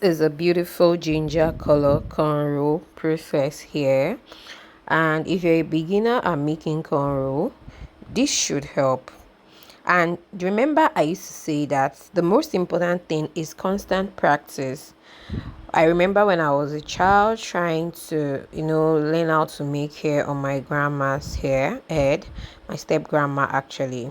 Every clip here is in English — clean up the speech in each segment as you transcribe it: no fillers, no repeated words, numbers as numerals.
is a beautiful ginger color cornrow process here, and if you're a beginner at making cornrow, this should help. And remember, I used to say that the most important thing is constant practice. I remember when I was a child trying to, learn how to make hair on my grandma's head, my step grandma actually.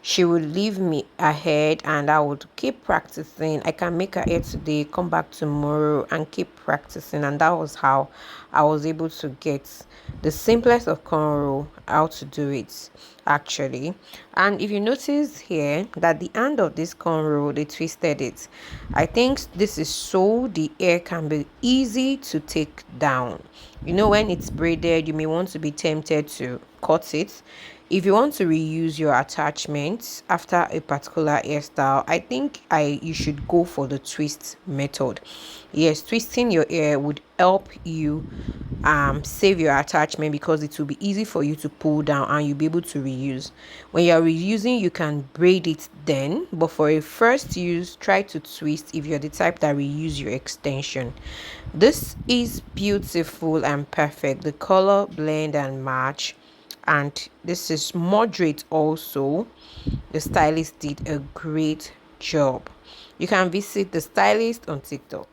She would leave me ahead and I would keep practicing. I can make her hair today, come back tomorrow and keep practicing. And that was how I was able to get the simplest of cornrow, how to do it actually. And if you notice here that the end of this cornrow, they twisted it. I think this is so the hair can be easy to take down. When it's braided, you may want to be tempted to cut it. If you want to reuse your attachments after a particular hairstyle, I think you should go for the twist method. Yes, twisting your hair would help you save your attachment because it will be easy for you to pull down and you'll be able to reuse. When you're reusing, you can braid it then, but for a first use, try to twist if you're the type that reuse your extension. This is beautiful and perfect. The color blend and match, and this is moderate also. The stylist did a great job. You can visit the stylist on TikTok.